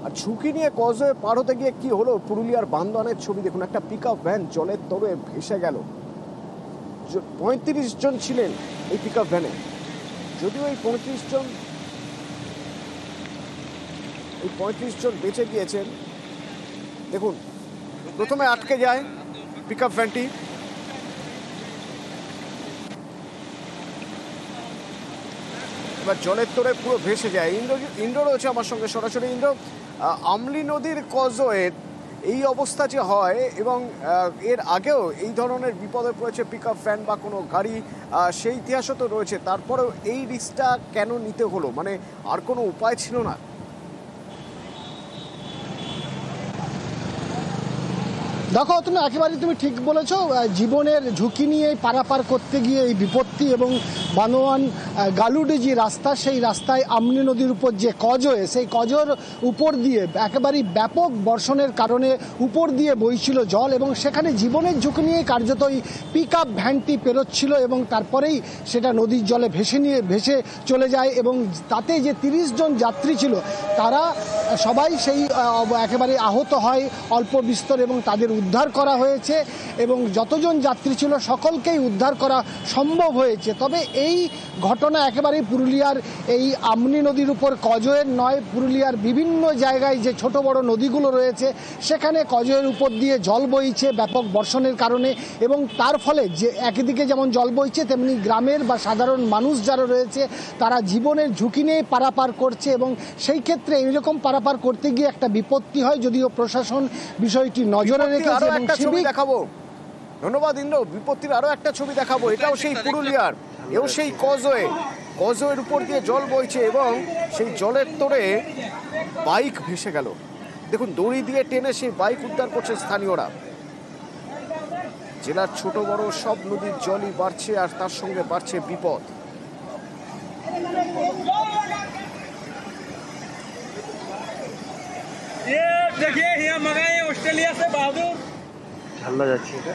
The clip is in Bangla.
আর ঝুঁকি নিয়ে কজওয়ে পার হতে গিয়ে কি হলো, পুরুলিয়ার বান্দোয়ানের ছবি দেখুন। একটা পিকআপ ভ্যান জলের তবে ভেসে গেল। 35 জন ছিলেন এই পিকআপ ভ্যানে। যদিও এই 35 জন বেঁচে গিয়েছেন। দেখুন, প্রথমে আটকে যায় পিকআপ ভ্যানটি, এবার জলের তোড়ে পুরো ভেসে যায়। ইন্দ্র রয়েছে আমার সঙ্গে সরাসরি। ইন্দ্র, আমলি নদীর কজওয়ের এই অবস্থা যে হয় এবং এর আগেও এই ধরনের বিপদে পড়েছে পিকআপ ভ্যান বা কোনো গাড়ি, সেই ইতিহাসও তো রয়েছে, তারপরেও এই রিস্কটা কেন নিতে হলো? মানে আর কোনো উপায় ছিল না? দেখো তুমি একেবারে তুমি ঠিক বলেছো, জীবনের ঝুঁকি নিয়ে পারাপার করতে গিয়ে এই বিপত্তি। এবং বানোয়ান গালুডি যে রাস্তা, সেই রাস্তায় আমনি নদীর উপর যে কজওয়ে, সেই কজোর উপর দিয়ে একেবারেই ব্যাপক বর্ষণের কারণে উপর দিয়ে বইছিল জল, এবং সেখানে জীবনের ঝুঁকি নিয়ে কার্যত এই পিকআপ ভ্যানটি পেরোচ্ছিল এবং তারপরেই সেটা নদীর জলে ভেসে চলে যায়। এবং তাতে যে 30 জন যাত্রী ছিল তারা সবাই সেই একেবারে আহত হয় অল্প বিস্তর, এবং তাদের উদ্ধার করা হয়েছে এবং যতজন যাত্রী ছিল সকলকেই উদ্ধার করা সম্ভব হয়েছে। তবে এই ঘটনা একেবারেই পুরুলিয়ার এই আমনি নদীর উপর কজওয়ের নয়, পুরুলিয়ার বিভিন্ন জায়গায় যে ছোট বড় নদীগুলো রয়েছে সেখানে কজওয়ের উপর দিয়ে জল বইছে ব্যাপক বর্ষণের কারণে, এবং তার ফলে যে একদিকে যেমন জল বইছে তেমনি গ্রামের বা সাধারণ মানুষ যারা রয়েছে তারা জীবনের ঝুঁকি নিয়ে পারাপার করছে, এবং সেই ক্ষেত্রে এইরকম পারাপার করতে গিয়ে একটা বিপত্তি হয়। যদিও প্রশাসন বিষয়টি নজরে রেখেছে। দেখাবো, ধন্যবাদ ইন্দ্র। বিপত্তির আরো একটা ছবি দেখাবো, এটাও সেই পুরুলিয়ার, এও সেই কজওয়ের উপর দিয়ে জল বইছে এবং সেই জলের তোড়ে বাইক ভেসে গেল। দেখুন, দড়ি দিয়ে টেনে সেই বাইক উদ্ধার করছে স্থানীয়রা। জেলার ছোট বড় সব নদীর জলই বাড়ছে আর তার সঙ্গে বাড়ছে বিপদ। देखिए यहाँ मंगाए ऑस्ट्रेलिया से बहादुर ঠান্ডা যাচ্ছে এটা।